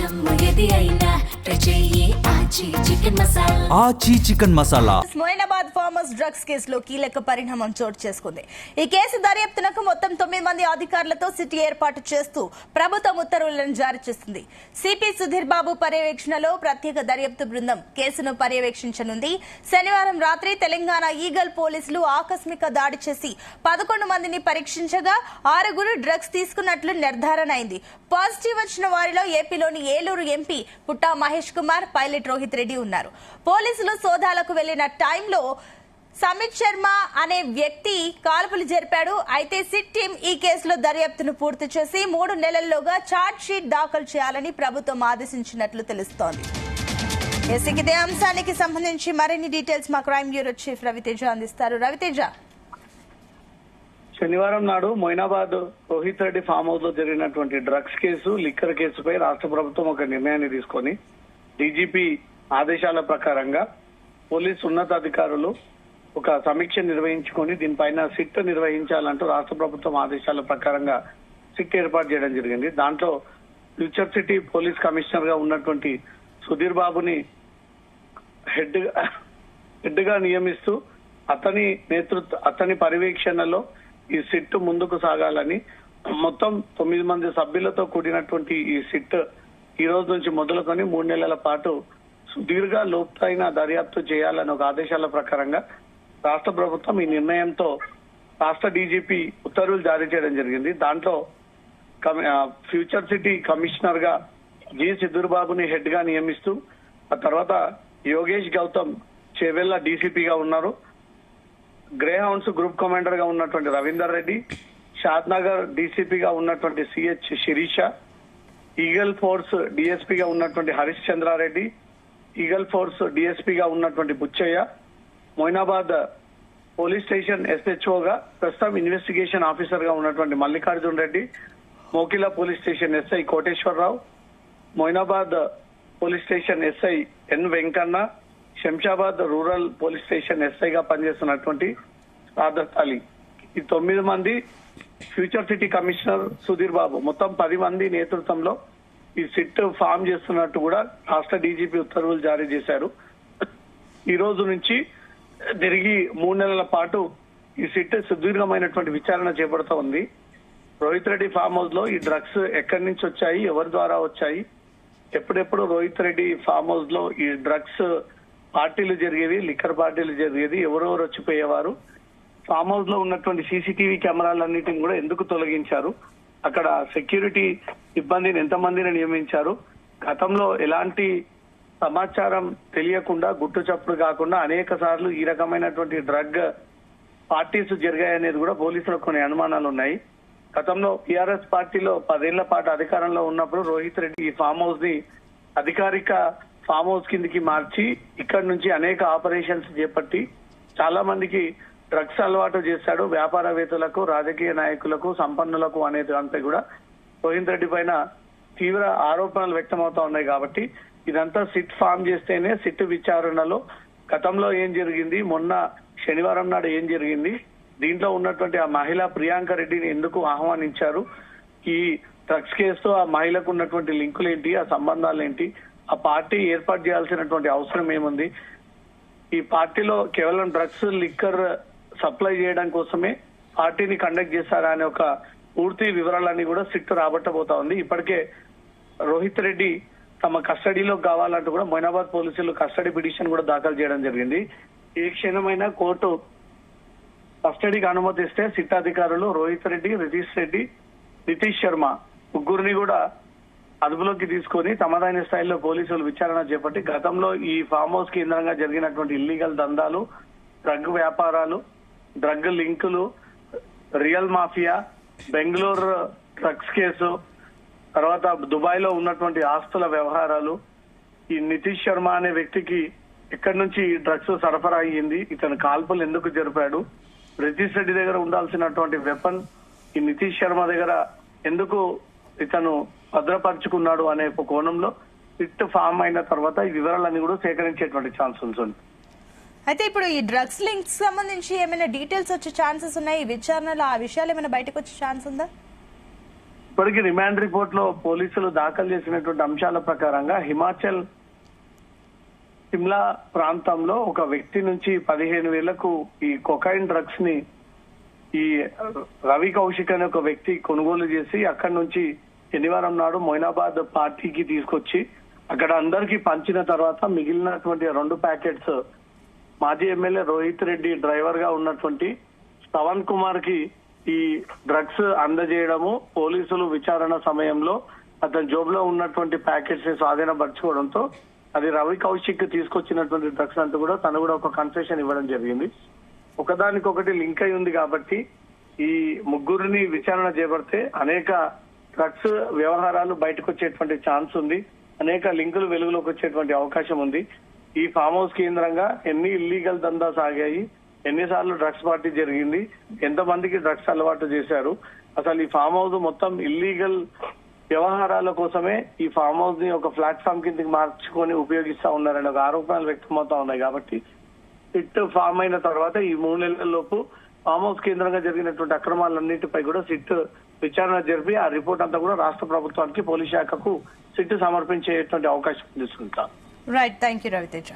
ఆచి chicken masala. Moinabad farmers drugs కేసులో కీలక పరిణామం చోటు చేసుకుంది. ఈ కేసు దర్యాప్తునకు మొత్తం 9 మంది అధికారులతో సిటీ ఏర్పాటు చేస్తూ ప్రభుత్వం ఉత్తర్వులను జారీ చేసింది. సిపి సుధీర్ బాబు పర్యవేక్షణలో ప్రత్యేక దర్యాప్తు బృందం కేసును పర్యవేక్షించనుంది. శనివారం రాత్రి తెలంగాణ ఈగల్ పోలీసులు ఆకస్మిక దాడి చేసి 11 మందిని పరీక్షించగా 6 డ్రగ్స్ తీసుకున్నట్లు నిర్ధారణ అయింది. పాజిటివ్ వచ్చిన వారిలో ఏపీలోని ఏలూరు ఎంపీ పుట్టా మహేష్ కుమార్, పైలట్ రోహిత్ రెడ్డి ఉన్నారు. పోలీసులు సోదాలకు వెళ్లిన టైంలో సమిత్ శర్మ అనే వ్యక్తి కాల్పులు జరిపాడు. అయితే సిట్ టీం ఈ కేసులో దర్యాప్తును పూర్తి చేసి 3 నెలల్లోగా ఛార్జ్ షీట్ దాఖలు చేయాలని ప్రభుత్వం ఆదేశించినట్లు తెలుస్తోంది. ఇదే అంశానికి సంబంధించి మరిన్ని డీటెయిల్స్ మా క్రైమ్ బ్యూరో చీఫ్ రవితేజ అందిస్తారు. రవితేజ, శనివారం నాడు మొయినాబాద్ రోహిత్ రెడ్డి ఫామ్ హౌస్ లో జరిగినటువంటి డ్రగ్స్ కేసు, లిక్కర్ కేసుపై రాష్ట్ర ప్రభుత్వం ఒక నిర్ణయాన్ని తీసుకొని డీజీపీ ఆదేశాల ప్రకారంగా పోలీసు ఉన్నతాధికారులు ఒక సమీక్ష నిర్వహించుకొని దీనిపైన సిట్ నిర్వహించాలంటూ రాష్ట్ర ప్రభుత్వం ఆదేశాల ప్రకారంగా సిట్ ఏర్పాటు చేయడం జరిగింది. దాంట్లో ఫ్యూచర్ సిటీ పోలీస్ కమిషనర్ గా ఉన్నటువంటి సుధీర్ బాబుని హెడ్ గా నియమిస్తూ అతని పర్యవేక్షణలో ఈ సిట్ ముందుకు సాగాలని మొత్తం 9 మంది సభ్యులతో కూడినటువంటి ఈ సిట్ ఈ రోజు నుంచి మొదలుకొని 3 నెలల పాటు సుదీర్ఘ లోతైన దర్యాప్తు చేయాలని ఒక ఆదేశాల ప్రకారంగా రాష్ట్ర ప్రభుత్వం ఈ నిర్ణయంతో రాష్ట్ర డీజీపీ ఉత్తర్వులు జారీ చేయడం జరిగింది. దాంట్లో ఫ్యూచర్ సిటీ కమిషనర్ గా జి సుధీర్ బాబుని హెడ్ గా నియమిస్తూ ఆ తర్వాత యోగేష్ గౌతమ్ చేవెళ్ల డీసీపీగా ఉన్నారు. గ్రే హౌన్స్ గ్రూప్ కమాండర్ గా ఉన్నటువంటి రవీందర్ రెడ్డి, షాద్ నగర్ డీసీపీగా ఉన్నటువంటి సిహెచ్ శిరీష, ఈగల్ ఫోర్స్ డిఎస్పీగా ఉన్నటువంటి హరీష్ చంద్రారెడ్డి, ఈగల్ ఫోర్స్ డిఎస్పీగా ఉన్నటువంటి బుచ్చయ్య, మొయినాబాద్ పోలీస్ స్టేషన్ ఎస్హెచ్ఓగా ప్రస్తుతం ఇన్వెస్టిగేషన్ ఆఫీసర్ గా ఉన్నటువంటి Mallikarjun Reddy, Mokila police station SI Koteswararao, Moinabad police station SI N Venkanna, Shamshabad rural police station ఎస్ఐగా పనిచేస్తున్నటువంటి సాదత్ అలీ, ఈ 9 మంది future city commissioner Sudheer Babu మొత్తం 10 మంది నేతృత్వంలో ఈ సిట్ ఫామ్ చేస్తున్నట్టు కూడా రాష్ట్ర డీజీపీ ఉత్తర్వులు జారీ చేశారు. ఈ రోజు నుంచి తిరిగి 3 నెలల పాటు ఈ సిట్ సుదీర్ఘమైనటువంటి విచారణ చేపడుతూ ఉంది. రోహిత్ రెడ్డి ఫామ్ హౌస్ లో ఈ డ్రగ్స్ ఎక్కడి నుంచి వచ్చాయి, ఎవరి ద్వారా వచ్చాయి, ఎప్పుడెప్పుడు రోహిత్ రెడ్డి ఫామ్ హౌస్ లో ఈ డ్రగ్స్ పార్టీలు జరిగేవి, లిక్కర్ పార్టీలు జరిగేది, ఎవరెవరు వచ్చిపోయేవారు, ఫామ్ హౌస్ లో ఉన్నటువంటి సీసీటీవీ కెమెరాలన్నిటిని కూడా ఎందుకు తొలగించారు, అక్కడ సెక్యూరిటీ సిబ్బందిని ఎంతమందిని నియమించారు, గతంలో ఎలాంటి సమాచారం తెలియకుండా గుట్టు చప్పుడు కాకుండా అనేక సార్లు ఈ రకమైనటువంటి డ్రగ్ పార్టీస్ జరిగాయనేది కూడా పోలీసులకు కొన్ని అనుమానాలు ఉన్నాయి. గతంలో టీఆర్ఎస్ పార్టీలో 10 ఏళ్ల పాటు అధికారంలో ఉన్నప్పుడు రోహిత్ రెడ్డి ఈ ఫామ్ హౌస్ ని అధికారిక ఫామ్ హౌస్ కిందికి మార్చి ఇక్కడ నుంచి అనేక ఆపరేషన్స్ చేపట్టి చాలా మందికి డ్రగ్స్ అలవాటు చేశాడు. వ్యాపారవేత్తలకు, రాజకీయ నాయకులకు, సంపన్నులకు అనే దానిపై కూడా రోహిత్ రెడ్డి పైన తీవ్ర ఆరోపణలు వ్యక్తమవుతా ఉన్నాయి. కాబట్టి ఇదంతా సిట్ ఫామ్ చేస్తేనే సిట్ విచారణలో గతంలో ఏం జరిగింది, మొన్న శనివారం నాడు ఏం జరిగింది, దీంట్లో ఉన్నటువంటి ఆ మహిళ ప్రియాంక రెడ్డిని ఎందుకు ఆహ్వానించారు, ఈ డ్రగ్స్ కేసుతో ఆ మహిళకు ఉన్నటువంటి లింకులు ఏంటి, ఆ సంబంధాలు ఏంటి, ఆ పార్టీ ఏర్పాటు చేయాల్సినటువంటి అవసరం ఏముంది, ఈ పార్టీలో కేవలం డ్రగ్స్ లిక్కర్ సప్లై చేయడం కోసమే పార్టీని కండక్ట్ చేశారా అనే ఒక పూర్తి వివరాలన్నీ కూడా సిట్ రాబట్టబోతా ఉంది. ఇప్పటికే రోహిత్ రెడ్డి తమ కస్టడీలో కావాలంటూ కూడా మొయినాబాద్ పోలీసులు కస్టడీ పిటిషన్ కూడా దాఖలు చేయడం జరిగింది. ఏ క్షణమైనా కోర్టు కస్టడీకి అనుమతిస్తే సిట్ అధికారులు రోహిత్ రెడ్డి, రితీష్ రెడ్డి, నితీష్ శర్మ ముగ్గురిని కూడా అదుపులోకి తీసుకొని తమదైన స్థాయిలో పోలీసులు విచారణ చేపట్టి గతంలో ఈ ఫామ్ హౌస్ కేంద్రంగా జరిగినటువంటి ఇల్లీగల్ దందాలు, డ్రగ్ వ్యాపారాలు, డ్రగ్ లింకులు, real mafia, Bengaluru drugs case, తర్వాత దుబాయ్ లో ఉన్నటువంటి ఆస్తుల వ్యవహారాలు, ఈ నితీష్ శర్మ అనే వ్యక్తికి ఎక్కడి నుంచి డ్రగ్స్ సరఫరా అయ్యింది, ఇతను కాల్పులు ఎందుకు జరిపాడు, రితీష్ రెడ్డి దగ్గర ఉండాల్సినటువంటి వెపన్ ఈ నితీష్ శర్మ దగ్గర ఎందుకు ఇతను భద్రపరుచుకున్నాడు అనే కోణంలో సిట్ ఫామ్ అయిన తర్వాత ఈ వివరాలన్నీ కూడా సేకరించేటువంటి ఛాన్స్ ఉంటుంది. అయితే ఇప్పుడు ఈ డ్రగ్స్ లింక్స్ సంబంధించి ఏమైనా డీటెయిల్స్ వచ్చే ఛాన్సెస్ ఉన్నాయి విచారణలో, ఆ విషయాలు ఏమైనా బయటకు వచ్చే ఛాన్స్ ఉందా? ఇప్పటికీ రిమాండ్ రిపోర్ట్ లో పోలీసులు దాఖలు చేసినటువంటి అంశాల ప్రకారంగా హిమాచల్ సిమ్లా ప్రాంతంలో ఒక వ్యక్తి నుంచి 15,000కు ఈ కొకైన్ డ్రగ్స్ ని ఈ రవి కౌశిక్ అనే ఒక వ్యక్తి కొనుగోలు చేసి అక్కడి నుంచి శనివారం నాడు మొయినాబాద్ పార్టీకి తీసుకొచ్చి అక్కడ అందరికీ పంచిన తర్వాత మిగిలినటువంటి 2 ప్యాకెట్స్ మాజీ ఎమ్మెల్యే రోహిత్ రెడ్డి డ్రైవర్ గా ఉన్నటువంటి శ్రవణ్ కుమార్ కి ఈ డ్రగ్స్ అందజేయడము, పోలీసులు విచారణ సమయంలో అతని జోబులో ఉన్నటువంటి ప్యాకెట్స్ ని స్వాధీనపరచుకోవడంతో అది రవి కౌశిక్ తీసుకొచ్చినటువంటి డ్రగ్స్ అంటూ కూడా తను కూడా ఒక కన్ఫెషన్ ఇవ్వడం జరిగింది. ఒకదానికొకటి లింక్ అయి ఉంది కాబట్టి ఈ ముగ్గురిని విచారణ చేపడితే అనేక డ్రగ్స్ వ్యవహారాలు బయటకు వచ్చేటువంటి ఛాన్స్ ఉంది, అనేక లింకులు వెలుగులోకి వచ్చేటువంటి అవకాశం ఉంది. ఈ ఫామ్ హౌస్ కేంద్రంగా ఎన్ని ఇల్లీగల్ దందా సాగాయి, ఎన్నిసార్లు డ్రగ్స్ పార్టీ జరిగింది, ఎంతమందికి డ్రగ్స్ అలవాటు చేశారు, అసలు ఈ ఫామ్ హౌస్ మొత్తం ఇల్లీగల్ వ్యవహారాల కోసమే ఈ ఫామ్ హౌస్ ని ఒక ప్లాట్ఫామ్ కిందకి మార్చుకొని ఉపయోగిస్తా ఉన్నారని ఒక ఆరోపణలు వ్యక్తమవుతా ఉన్నాయి. కాబట్టి సిట్ ఫామ్ అయిన తర్వాత ఈ 3 నెలల లోపు ఫామ్ హౌస్ కేంద్రంగా జరిగినటువంటి అక్రమాలన్నింటిపై కూడా సిట్ విచారణ జరిపి ఆ రిపోర్ట్ అంతా కూడా రాష్ట్ర ప్రభుత్వానికి పోలీస్ శాఖకు సిట్ సమర్పించేటువంటి అవకాశం తీసుకుంటాం. Right, thank you Raviteja.